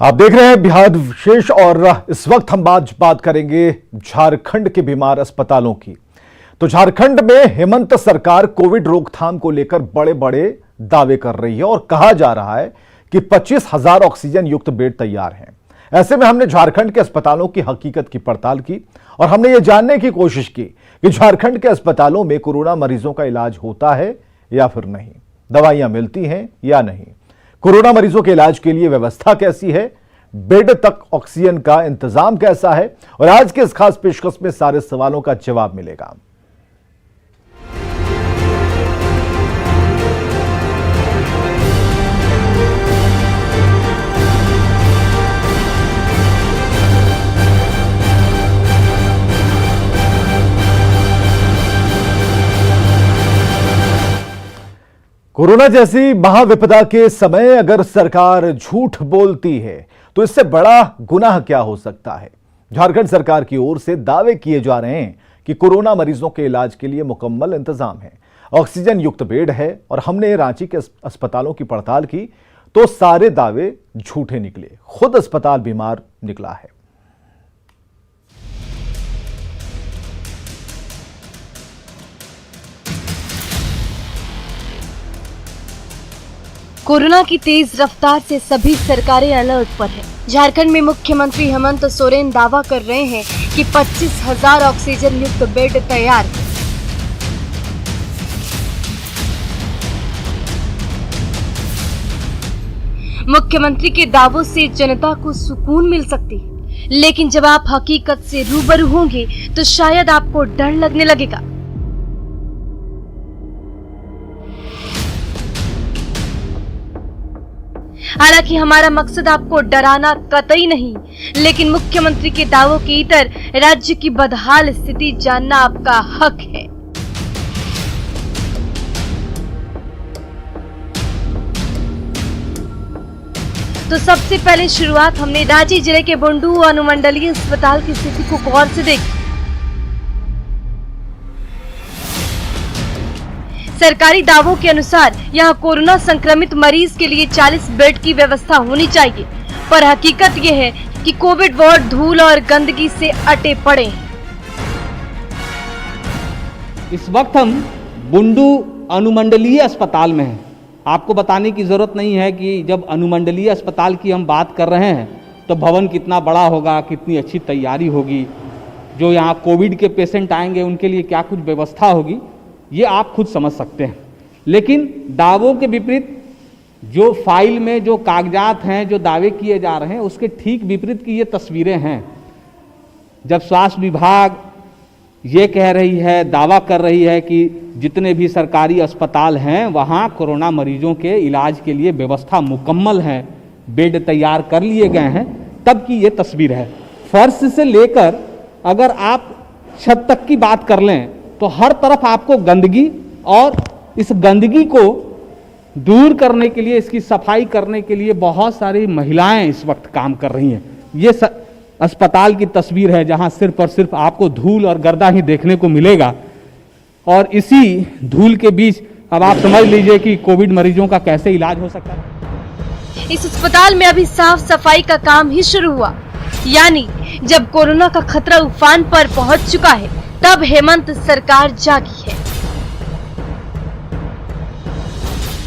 आप देख रहे हैं बिहार विशेष और इस वक्त हम बात करेंगे झारखंड के बीमार अस्पतालों की। तो झारखंड में हेमंत सरकार कोविड रोकथाम को लेकर बड़े बड़े दावे कर रही है और कहा जा रहा है कि 25,000 ऑक्सीजन युक्त बेड तैयार हैं। ऐसे में हमने झारखंड के अस्पतालों की हकीकत की पड़ताल की और हमने ये जानने की कोशिश की कि झारखंड के अस्पतालों में कोरोना मरीजों का इलाज होता है या फिर नहीं, दवाइयां मिलती हैं या नहीं, कोरोना मरीजों के इलाज के लिए व्यवस्था कैसी है, बेड तक ऑक्सीजन का इंतजाम कैसा है। और आज के इस खास पेशकश में सारे सवालों का जवाब मिलेगा। कोरोना जैसी महाविपदा के समय अगर सरकार झूठ बोलती है तो इससे बड़ा गुनाह क्या हो सकता है। झारखंड सरकार की ओर से दावे किए जा रहे हैं कि कोरोना मरीजों के इलाज के लिए मुकम्मल इंतजाम है, ऑक्सीजन युक्त बेड है। और हमने रांची के अस्पतालों की पड़ताल की तो सारे दावे झूठे निकले, खुद अस्पताल बीमार निकला है। कोरोना की तेज रफ्तार से सभी सरकारें अलर्ट पर हैं। झारखंड में मुख्यमंत्री हेमंत सोरेन दावा कर रहे हैं कि 25,000 ऑक्सीजन युक्त बेड तैयार हैं। मुख्यमंत्री के दावों से जनता को सुकून मिल सकती है, लेकिन जब आप हकीकत से रूबरू होंगे तो शायद आपको डर लगने लगेगा। हालांकि हमारा मकसद आपको डराना कतई नहीं, लेकिन मुख्यमंत्री के दावों के इतर राज्य की बदहाल स्थिति जानना आपका हक है। तो सबसे पहले शुरुआत हमने रांची जिले के बुंडू अनुमंडलीय अस्पताल की स्थिति को गौर से देखी। सरकारी दावों के अनुसार यहां कोरोना संक्रमित मरीज के लिए 40 बेड की व्यवस्था होनी चाहिए, पर हकीकत यह है कि कोविड वार्ड धूल और गंदगी से अटे पड़े हैं। इस वक्त हम बुंडू अनुमंडलीय अस्पताल में हैं। आपको बताने की जरूरत नहीं है कि जब अनुमंडलीय अस्पताल की हम बात कर रहे हैं तो भवन कितना बड़ा होगा, कितनी अच्छी तैयारी होगी, जो यहाँ कोविड के पेशेंट आएंगे उनके लिए क्या कुछ व्यवस्था होगी, ये आप खुद समझ सकते हैं। लेकिन दावों के विपरीत जो फाइल में जो कागजात हैं, जो दावे किए जा रहे हैं, उसके ठीक विपरीत की ये तस्वीरें हैं। जब स्वास्थ्य विभाग ये कह रही है, दावा कर रही है कि जितने भी सरकारी अस्पताल हैं वहाँ कोरोना मरीजों के इलाज के लिए व्यवस्था मुकम्मल है, बेड तैयार कर लिए गए हैं, तब की ये तस्वीर है। फर्श से लेकर अगर आप छत तक की बात कर लें तो हर तरफ आपको गंदगी, और इस गंदगी को दूर करने के लिए, इसकी सफाई करने के लिए बहुत सारी महिलाएं इस वक्त काम कर रही हैं। ये अस्पताल की तस्वीर है जहां सिर्फ और सिर्फ आपको धूल और गर्दा ही देखने को मिलेगा। और इसी धूल के बीच अब आप समझ लीजिए कि कोविड मरीजों का कैसे इलाज हो सकता है। इस अस्पताल में अभी साफ सफाई का काम ही शुरू हुआ, यानी जब कोरोना का खतरा उफान पर पहुंच चुका है तब हेमंत सरकार जागी है।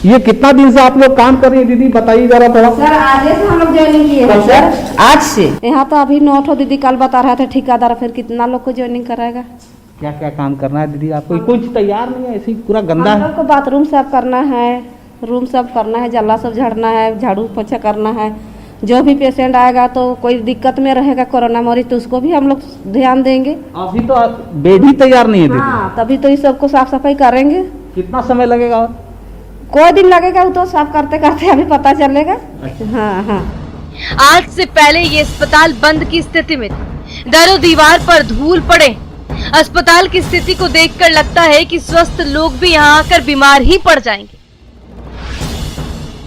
ये कितना दिन से आप लोग काम कर रही है दीदी, बताइए जरा थोड़ा। सर आज से हम लोग ज्वाइनिंग किए हैं सर, आज से। यहाँ तो अभी 9 ठो दीदी कल बता रहा था ठेकेदार, फिर कितना लोग को ज्वाइनिंग कराएगा। क्या क्या काम करना है दीदी आपको? कुछ तैयार नहीं है, ऐसे ही पूरा गंदा है। को बाथरूम साफ करना है, रूम साफ करना है, जल्ला सब झाड़ना है, झाड़ू पोछा करना है। जो भी पेशेंट आएगा तो कोई दिक्कत में रहेगा कोरोना मरीज तो उसको भी हम लोग ध्यान देंगे। अभी तो बेड ही तैयार नहीं है दीदी। हाँ, तभी तो इस सबको साफ सफाई करेंगे। कितना समय लगेगा? और कोई दिन लगेगा, वो तो साफ करते करते अभी पता चलेगा। अच्छा। हाँ हाँ। आज से पहले ये अस्पताल बंद की स्थिति में था, दरों दीवार पर धूल पड़े। अस्पताल की स्थिति को देखकर लगता है कि स्वस्थ लोग भी यहाँ आकर बीमार ही पड़ जाएंगे।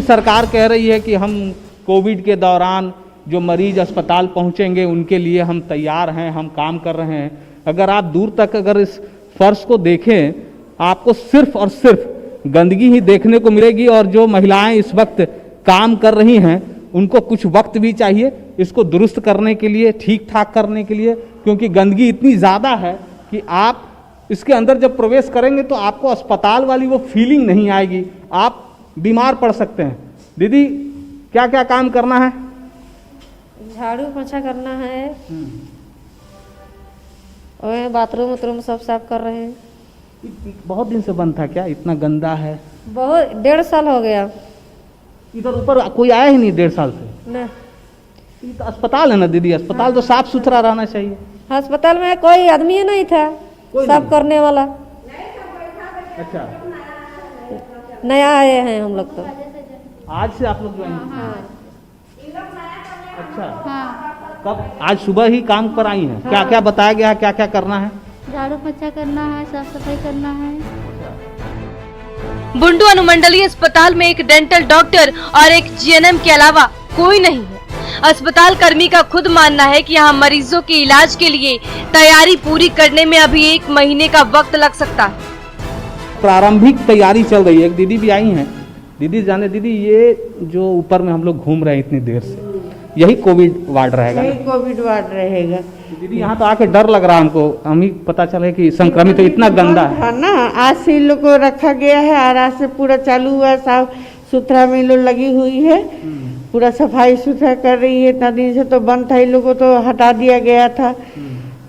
सरकार कह रही है कि हम कोविड के दौरान जो मरीज अस्पताल पहुंचेंगे उनके लिए हम तैयार हैं, हम काम कर रहे हैं। अगर आप दूर तक अगर इस फर्श को देखें, आपको सिर्फ और सिर्फ गंदगी ही देखने को मिलेगी। और जो महिलाएं इस वक्त काम कर रही हैं उनको कुछ वक्त भी चाहिए इसको दुरुस्त करने के लिए, ठीक ठाक करने के लिए, क्योंकि गंदगी इतनी ज़्यादा है कि आप इसके अंदर जब प्रवेश करेंगे तो आपको अस्पताल वाली वो फीलिंग नहीं आएगी, आप बीमार पड़ सकते हैं। दीदी क्या क्या काम करना है? झाड़ू पोछा करना है और बाथरूम उथरूम सब साफ कर रहे हैं। बहुत दिन से बंद था क्या? इतना गंदा है। बहुत 1.5 साल हो गया। इधर ऊपर कोई आया ही नहीं 1.5 साल से। न ये तो अस्पताल है ना दीदी, अस्पताल तो साफ सुथरा रहना चाहिए। अस्पताल में कोई आदमी नहीं था साफ करने वाला। अच्छा, नया आए हैं हम लोग तो। आज से आप लोग ज्वाइन किए? अच्छा, कब? आज सुबह ही काम पर आई हैं? क्या क्या बताया गया है, क्या क्या करना है? झाड़ू पोछा करना है, साफ सफाई करना है। बुंडू अनुमंडलीय अस्पताल में एक डेंटल डॉक्टर और एक जीएनएम के अलावा कोई नहीं है। अस्पताल कर्मी का खुद मानना है कि यहाँ मरीजों के इलाज के लिए तैयारी पूरी करने में अभी 1 महीने का वक्त लग सकता है। प्रारंभिक तैयारी चल रही है। एक दीदी भी आई हैं। दीदी जाने, दीदी ये जो ऊपर में हम लोग घूम रहे हैं इतनी देर से, यही कोविड वार्ड रहेगा? यही कोविड वार्ड रहेगा। दीदी यहाँ तो आके डर लग रहा है हमको, हम ही पता चले कि संक्रमित तो इतना गंदा है। हाँ ना, आज से इन लोग को रखा गया है और आज से पूरा चालू हुआ, साफ सुथरा में लोग लगी हुई है, पूरा सफाई सुथरा कर रही है। इतना दिन से तो बंद था, इन लोग को तो हटा दिया गया था,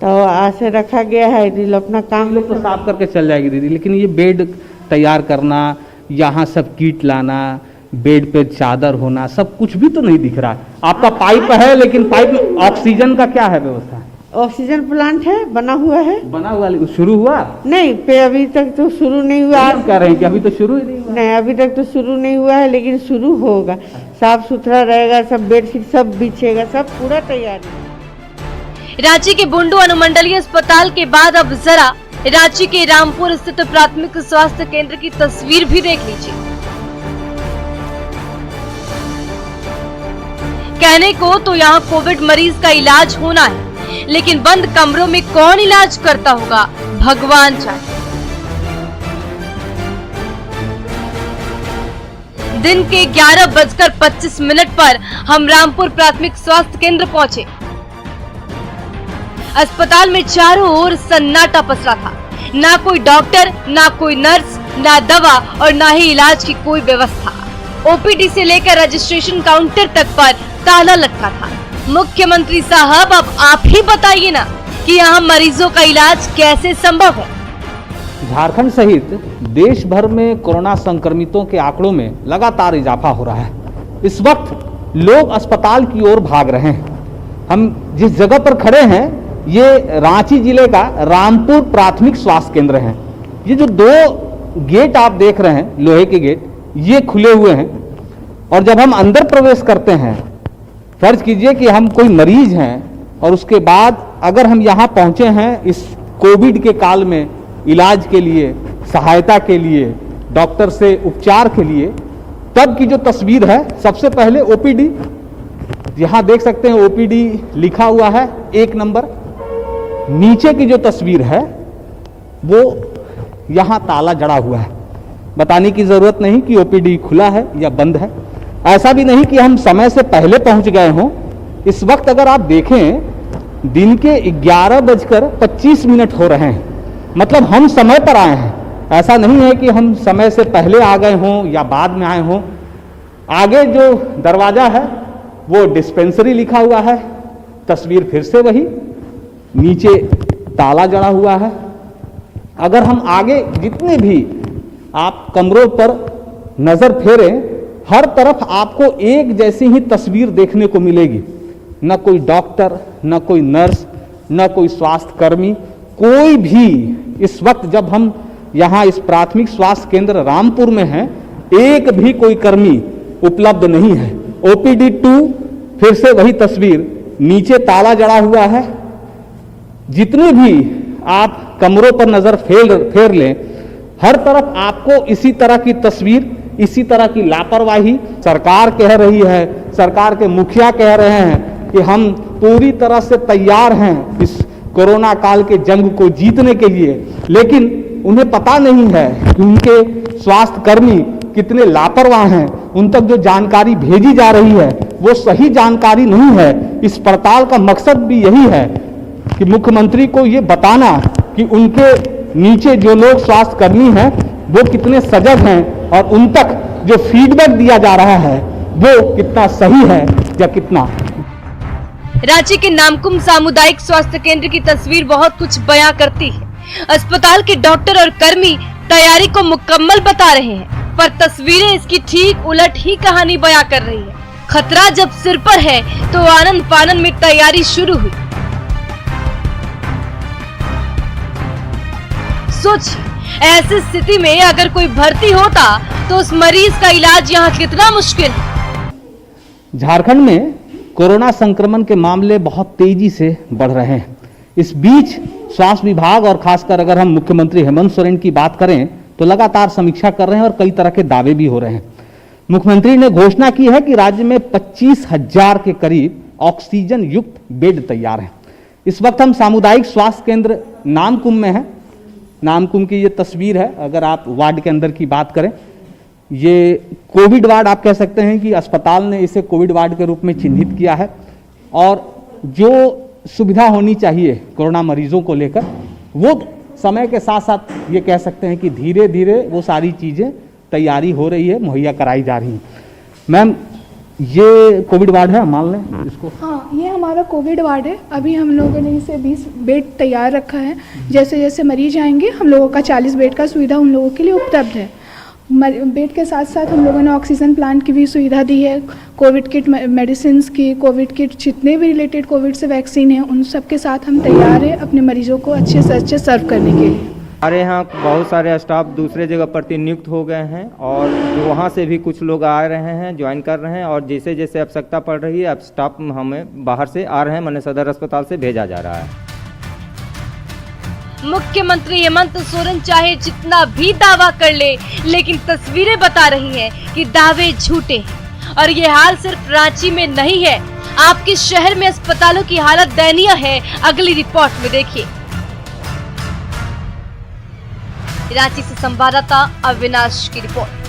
तो आज से रखा गया है। इन लोग अपना काम लोग तो साफ करके चल जाएगी दीदी, लेकिन ये बेड तैयार करना, यहाँ सब किट लाना, बेड पे चादर होना, सब कुछ भी तो नहीं दिख रहा है। आपका पाइप है, लेकिन पाइप में ऑक्सीजन का क्या है व्यवस्था? ऑक्सीजन प्लांट है, बना हुआ है। बना हुआ, शुरू हुआ नहीं पे अभी तक तो शुरू नहीं हुआ। आप कह रहे हैं कि अभी तो शुरू ही नहीं हुआ? नहीं, अभी तक तो शुरू नहीं हुआ है, लेकिन शुरू होगा। साफ सुथरा रहेगा, सब बेडशीट सब बिछेगा, सब पूरा तैयार है। रांची के बुंडू अनुमंडलीय अस्पताल के बाद अब जरा रांची के रामपुर स्थित प्राथमिक स्वास्थ्य केंद्र की तस्वीर भी देख लीजिए। कहने को तो यहाँ कोविड मरीज का इलाज होना है, लेकिन बंद कमरों में कौन इलाज करता होगा, भगवान जाने। दिन के 11:25 पर हम रामपुर प्राथमिक स्वास्थ्य केंद्र पहुंचे। अस्पताल में चारों ओर सन्नाटा पसरा था। ना कोई डॉक्टर, ना कोई नर्स, ना दवा और ना ही इलाज की कोई व्यवस्था। ओपीडी से लेकर रजिस्ट्रेशन काउंटर तक पर ताला लटका था। मुख्यमंत्री साहब, अब आप ही बताइए ना कि यहाँ मरीजों का इलाज कैसे संभव है। झारखंड सहित देश भर में कोरोना संक्रमितों के आंकड़ों में लगातार इजाफा हो रहा है। इस वक्त लोग अस्पताल की ओर भाग रहे हैं। हम जिस जगह पर खड़े हैं ये रांची जिले का रामपुर प्राथमिक स्वास्थ्य केंद्र है। ये जो 2 गेट आप देख रहे हैं, लोहे के गेट, ये खुले हुए हैं, और जब हम अंदर प्रवेश करते हैं, फर्ज कीजिए कि हम कोई मरीज हैं और उसके बाद अगर हम यहाँ पहुँचे हैं इस कोविड के काल में इलाज के लिए, सहायता के लिए, डॉक्टर से उपचार के लिए, तब की जो तस्वीर है, सबसे पहले ओपीडी, यहाँ देख सकते हैं ओपीडी लिखा हुआ है 1 नंबर। नीचे की जो तस्वीर है वो यहाँ ताला जड़ा हुआ है। बताने की जरूरत नहीं कि ओपीडी खुला है या बंद है। ऐसा भी नहीं कि हम समय से पहले पहुंच गए हों। इस वक्त अगर आप देखें दिन के 11:25 हो रहे हैं, मतलब हम समय पर आए हैं। ऐसा नहीं है कि हम समय से पहले आ गए हों या बाद में आए हों। आगे जो दरवाजा है वो डिस्पेंसरी लिखा हुआ है, तस्वीर फिर से वही, नीचे ताला जड़ा हुआ है। अगर हम आगे जितने भी आप कमरों पर नजर फेरें, हर तरफ आपको एक जैसी ही तस्वीर देखने को मिलेगी। न कोई डॉक्टर, न कोई नर्स, न कोई स्वास्थ्य कर्मी, कोई भी इस वक्त जब हम यहाँ इस प्राथमिक स्वास्थ्य केंद्र रामपुर में हैं, एक भी कोई कर्मी उपलब्ध नहीं है। ओपीडी 2 फिर से वही तस्वीर, नीचे ताला जड़ा हुआ है। जितने भी आप कमरों पर नजर फेर लें, हर तरफ आपको इसी तरह की तस्वीर, इसी तरह की लापरवाही। सरकार कह रही है, सरकार के मुखिया कह रहे हैं कि हम पूरी तरह से तैयार हैं इस कोरोना काल के जंग को जीतने के लिए, लेकिन उन्हें पता नहीं है कि उनके स्वास्थ्य कर्मी कितने लापरवाह हैं। उन तक जो जानकारी भेजी जा रही है वो सही जानकारी नहीं है। इस पड़ताल का मकसद भी यही है कि मुख्यमंत्री को ये बताना कि उनके नीचे जो लोग स्वास्थ्य कर्मी हैं वो कितने सजग हैं और उन तक जो फीडबैक दिया जा रहा है वो कितना सही है या कितना। रांची के नामकुम सामुदायिक स्वास्थ्य केंद्र की तस्वीर बहुत कुछ बयां करती है। अस्पताल के डॉक्टर और कर्मी तैयारी को मुकम्मल बता रहे हैं, पर तस्वीरें इसकी ठीक उलट ही कहानी बयां कर रही है। खतरा जब सिर पर है तो आनंद फानन में तैयारी शुरू हुई। सोचिए, ऐसी स्थिति में अगर कोई भर्ती होता तो उस मरीज का इलाज यहाँ कितना मुश्किल है। झारखंड में कोरोना संक्रमण के मामले बहुत तेजी से बढ़ रहे हैं। इस बीच स्वास्थ्य विभाग और खासकर अगर हम मुख्यमंत्री हेमंत सोरेन की बात करें तो लगातार समीक्षा कर रहे हैं और कई तरह के दावे भी हो रहे हैं। मुख्यमंत्री ने घोषणा की है कि राज्य में 25,000 के करीब ऑक्सीजन युक्त बेड तैयार हैं। इस वक्त हम सामुदायिक स्वास्थ्य केंद्र नामकुम में हैं। नामकुम की ये तस्वीर है। अगर आप वार्ड के अंदर की बात करें, ये कोविड वार्ड आप कह सकते हैं कि अस्पताल ने इसे कोविड वार्ड के रूप में चिन्हित किया है और जो सुविधा होनी चाहिए कोरोना मरीजों को लेकर वो समय के साथ साथ ये कह सकते हैं कि धीरे धीरे वो सारी चीज़ें तैयारी हो रही है, मुहैया कराई जा रही हैं। मैम, ये कोविड वार्ड है, मान लें इसको। हाँ, ये हमारा कोविड वार्ड है। अभी हम लोगों ने इसे 20 बेड तैयार रखा है। जैसे जैसे मरीज आएंगे हम लोगों का 40 बेड का सुविधा उन लोगों के लिए उपलब्ध है। बेड के साथ साथ हम लोगों ने ऑक्सीजन प्लांट की भी सुविधा दी है, कोविड किट मेडिसिन की, कोविड किट जितने भी रिलेटेड कोविड से वैक्सीन हैं उन सब के साथ हम तैयार हैं अपने मरीजों को अच्छे से अच्छे सर्व करने के लिए। हमारे यहाँ बहुत सारे स्टाफ दूसरे जगह प्रतिनियुक्त हो गए हैं और वहाँ से भी कुछ लोग आ रहे हैं, ज्वाइन कर रहे हैं और जैसे जैसे आवश्यकता पड़ रही है अब स्टाफ हमें बाहर से आ रहे हैं, माने सदर अस्पताल से भेजा जा रहा है। मुख्यमंत्री हेमंत सोरेन चाहे जितना भी दावा कर ले, लेकिन तस्वीरें बता रही हैं कि दावे झूठे हैं। और ये हाल सिर्फ रांची में नहीं है, आपके शहर में अस्पतालों की हालत दयनीय है। अगली रिपोर्ट में देखिए। रांची से संवाददाता अविनाश की रिपोर्ट।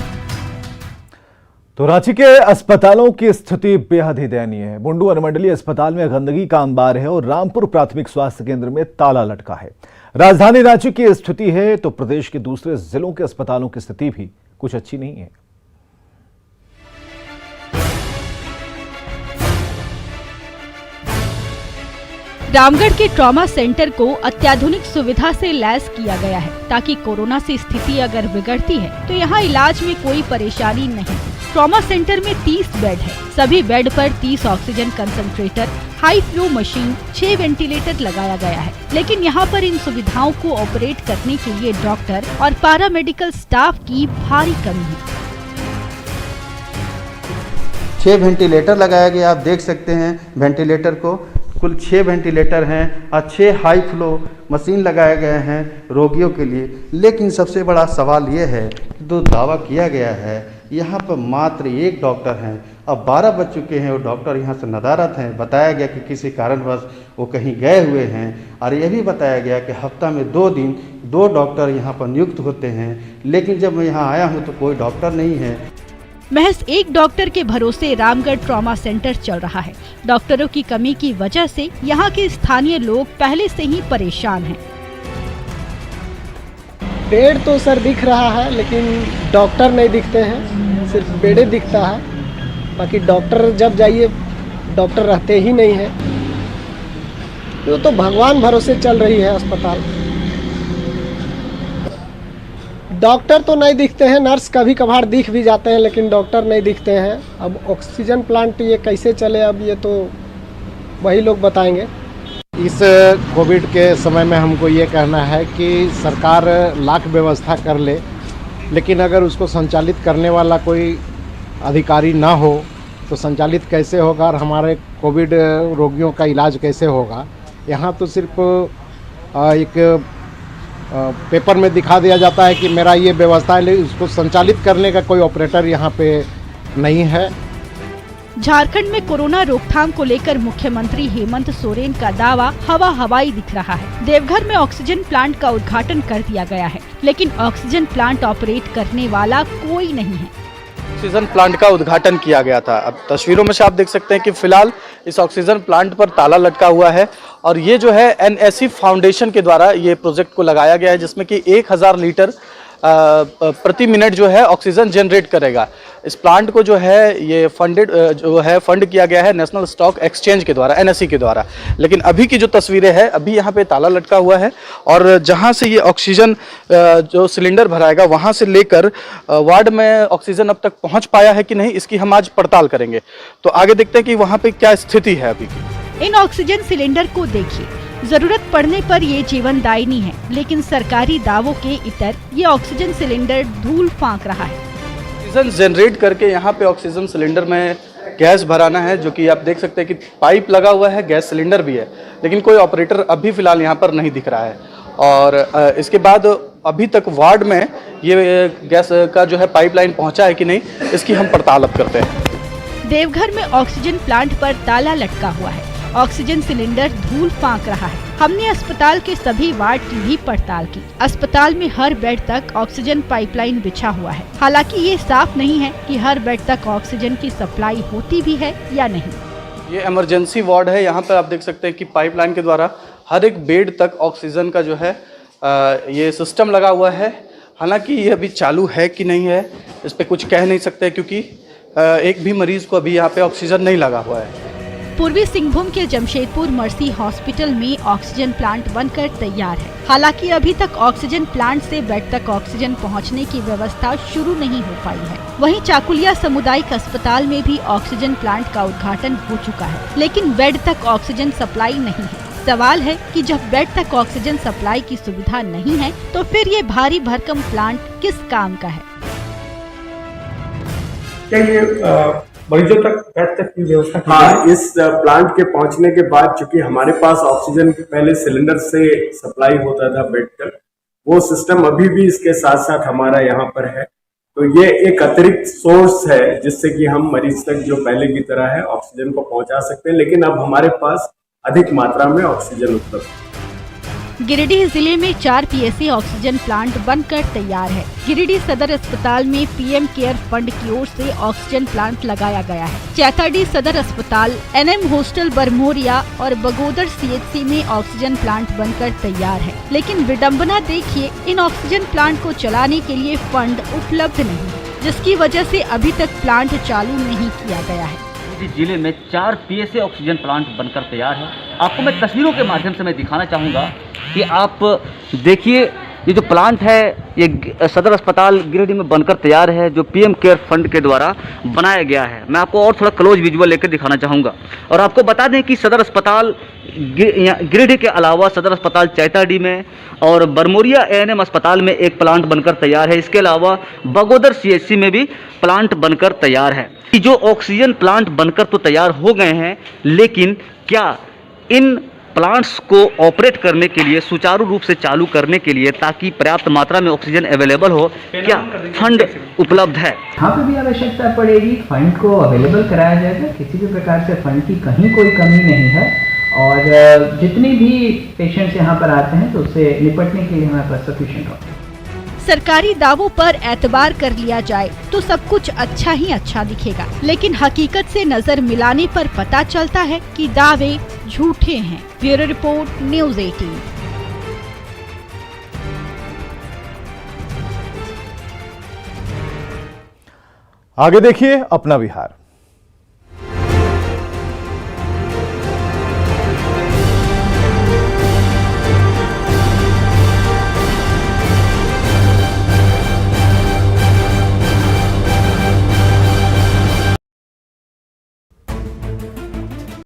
तो रांची के अस्पतालों की स्थिति बेहद ही दयनीय है। बुंडू अनुमंडलीय अस्पताल में गंदगी का अंबार है और रामपुर प्राथमिक स्वास्थ्य केंद्र में ताला लटका है। राजधानी रांची की स्थिति है तो प्रदेश के दूसरे जिलों के अस्पतालों की स्थिति भी कुछ अच्छी नहीं है। रामगढ़ के ट्रॉमा सेंटर को अत्याधुनिक सुविधा से लैस किया गया है ताकि कोरोना से स्थिति अगर बिगड़ती है तो यहाँ इलाज में कोई परेशानी नहीं। ट्रॉमा सेंटर में 30 बेड है। सभी बेड पर 30 oxygen concentrator, high flow machine, 6 ventilator लगाया गया है। लेकिन यहाँ पर इन सुविधाओं को ऑपरेट करने के लिए डॉक्टर और पैरामेडिकल स्टाफ की भारी कमी है। 6 वेंटिलेटर लगाया गया, आप देख सकते हैं वेंटिलेटर को। कुल 6 वेंटिलेटर हैं और 6 हाई फ्लो मशीन लगाए गए हैं रोगियों के लिए। लेकिन सबसे बड़ा सवाल ये है, जो दावा किया गया है यहाँ पर मात्र 1 डॉक्टर हैं। अब 12 बज चुके हैं, वो डॉक्टर यहाँ से नदारत हैं। बताया गया कि किसी कारणवश वो कहीं गए हुए हैं और यह भी बताया गया कि हफ्ता में 2 दिन 2 डॉक्टर यहाँ पर नियुक्त होते हैं। लेकिन जब मैं यहाँ आया हूँ तो कोई डॉक्टर नहीं है। महज 1 डॉक्टर के भरोसे रामगढ़ ट्रॉमा सेंटर चल रहा है। डॉक्टरों की कमी की वजह से यहाँ के स्थानीय लोग पहले से ही परेशान हैं। बेड तो सर दिख रहा है लेकिन डॉक्टर नहीं दिखते हैं, सिर्फ बेड दिखता है। बाकी डॉक्टर जब जाइए डॉक्टर रहते ही नहीं है। वो तो भगवान भरोसे चल रही है अस्पताल। डॉक्टर तो नहीं दिखते हैं, नर्स कभी कभार दिख भी जाते हैं लेकिन डॉक्टर नहीं दिखते हैं। अब ऑक्सीजन प्लांट ये कैसे चले अब ये तो वही लोग बताएंगे। इस कोविड के समय में हमको ये कहना है कि सरकार लाख व्यवस्था कर ले, लेकिन अगर उसको संचालित करने वाला कोई अधिकारी ना हो तो संचालित कैसे होगा और हमारे कोविड रोगियों का इलाज कैसे होगा। यहाँ तो सिर्फ एक पेपर में दिखा दिया जाता है कि मेरा ये व्यवस्था है, लेकिन उसको संचालित करने का कोई ऑपरेटर यहाँ पे नहीं है। झारखंड में कोरोना रोकथाम को लेकर मुख्यमंत्री हेमंत सोरेन का दावा हवाई दिख रहा है। देवघर में ऑक्सीजन प्लांट का उद्घाटन कर दिया गया है, लेकिन ऑक्सीजन प्लांट ऑपरेट करने वाला कोई नहीं है। ऑक्सीजन प्लांट का उद्घाटन किया गया था। अब तस्वीरों में से आप देख सकते हैं कि फिलहाल इस ऑक्सीजन प्लांट पर ताला लटका हुआ है और ये जो है NSE फाउंडेशन के द्वारा ये प्रोजेक्ट को लगाया गया है, जिसमें कि 1000 लीटर प्रति मिनट जो है ऑक्सीजन जनरेट करेगा। इस प्लांट को जो है ये फंड किया गया है नेशनल स्टॉक एक्सचेंज के द्वारा, NSE के द्वारा। लेकिन अभी की जो तस्वीरें हैं, अभी यहाँ पे ताला लटका हुआ है और जहाँ से ये ऑक्सीजन जो सिलेंडर भराएगा वहाँ से लेकर वार्ड में ऑक्सीजन अब तक पहुँच पाया है कि नहीं, इसकी हम आज पड़ताल करेंगे। तो आगे देखते हैं कि वहाँ पे क्या स्थिति है अभी की। इन ऑक्सीजन सिलेंडर को देखिए, जरूरत पड़ने पर ये जीवनदायिनी है, लेकिन सरकारी दावों के इतर ये ऑक्सीजन सिलेंडर धूल फांक रहा है। ऑक्सीजन जनरेट करके यहाँ पे ऑक्सीजन सिलेंडर में गैस भराना है, जो कि आप देख सकते हैं कि पाइप लगा हुआ है, गैस सिलेंडर भी है, लेकिन कोई ऑपरेटर अभी फिलहाल यहाँ पर नहीं दिख रहा है। और इसके बाद अभी तक वार्ड में ये गैस का जो है पाइपलाइन पहुँचा है कि नहीं, इसकी हम पड़ताल अब करते हैं। देवघर में ऑक्सीजन प्लांट पर ताला लटका हुआ है, ऑक्सीजन सिलेंडर धूल फांक रहा है। हमने अस्पताल के सभी वार्ड की भी पड़ताल की। अस्पताल में हर बेड तक ऑक्सीजन पाइपलाइन बिछा हुआ है। हालांकि ये साफ नहीं है कि हर बेड तक ऑक्सीजन की सप्लाई होती भी है या नहीं। ये इमरजेंसी वार्ड है, यहाँ पर आप देख सकते हैं कि पाइपलाइन के द्वारा हर एक बेड तक ऑक्सीजन का जो है ये सिस्टम लगा हुआ है। हालांकि ये अभी चालू है कि नहीं है, इस पर कुछ कह नहीं सकते, क्योंकि एक भी मरीज को अभी यहाँ पे ऑक्सीजन नहीं लगा हुआ है। पूर्वी सिंहभूम के जमशेदपुर मर्सी हॉस्पिटल में ऑक्सीजन प्लांट बनकर तैयार है। हालांकि अभी तक ऑक्सीजन प्लांट से बेड तक ऑक्सीजन पहुंचने की व्यवस्था शुरू नहीं हो पाई है। वहीं चाकुलिया सामुदायिक अस्पताल में भी ऑक्सीजन प्लांट का उद्घाटन हो चुका है, लेकिन बेड तक ऑक्सीजन सप्लाई नहीं है। सवाल है कि जब बेड तक ऑक्सीजन सप्लाई की सुविधा नहीं है, तो फिर ये भारी भरकम प्लांट किस काम का है? क्या ये मरीजों तक बेड तक की व्यवस्था? हाँ, इस प्लांट के पहुंचने के बाद चूंकि हमारे पास ऑक्सीजन पहले सिलेंडर से सप्लाई होता था बेड तक, वो सिस्टम अभी भी इसके साथ साथ हमारा यहाँ पर है। तो ये एक अतिरिक्त सोर्स है जिससे कि हम मरीज तक जो पहले की तरह है ऑक्सीजन को पहुंचा सकते हैं, लेकिन अब हमारे पास अधिक मात्रा में ऑक्सीजन उपलब्ध है। गिरिडीह जिले में 4 PSA ऑक्सीजन प्लांट बनकर तैयार है। गिरिडीह सदर अस्पताल में PM केयर फंड की ओर से ऑक्सीजन प्लांट लगाया गया है। चैताडी सदर अस्पताल, NM हॉस्टल बरमोरिया और बगोदर CHC में ऑक्सीजन प्लांट बनकर तैयार है। लेकिन विडम्बना देखिए, इन ऑक्सीजन प्लांट को चलाने के लिए फंड उपलब्ध नहीं, जिसकी वजह से अभी तक प्लांट चालू नहीं किया गया है। जिले में 4 PSA ऑक्सीजन प्लांट बनकर तैयार है। आपको मैं तस्वीरों के माध्यम से मैं दिखाना चाहूँगा कि आप देखिए, ये जो प्लांट है ये सदर अस्पताल गिरिडीह में बनकर तैयार है, जो PM केयर फंड के द्वारा बनाया गया है। मैं आपको और थोड़ा क्लोज विजुअल लेकर दिखाना चाहूँगा। और आपको बता दें कि सदर अस्पताल गिरिडीह के अलावा सदर अस्पताल चैताडी में और बरमोरिया ANM अस्पताल में एक प्लांट बनकर तैयार है। इसके अलावा बगोदर CHC में भी प्लांट बनकर तैयार है। जो ऑक्सीजन प्लांट बनकर तो तैयार हो गए हैं, लेकिन क्या इन प्लांट्स को ऑपरेट करने के लिए, सुचारू रूप से चालू करने के लिए, ताकि पर्याप्त मात्रा में ऑक्सीजन अवेलेबल हो, क्या फंड उपलब्ध है? यहाँ पे भी आवश्यकता पड़ेगी, फंड को अवेलेबल कराया जाएगा। किसी भी प्रकार से फंड की कहीं कोई कमी नहीं है और जितनी भी पेशेंट्स यहाँ पर आते हैं तो उससे निपटने के लिए हमारे पास सफिशिएंट होता है। सरकारी दावों पर एतबार कर लिया जाए तो सब कुछ अच्छा ही अच्छा दिखेगा, लेकिन हकीकत से नजर मिलाने पर पता चलता है कि दावे झूठे हैं। Bureau report, news 18। आगे देखिए अपना बिहार।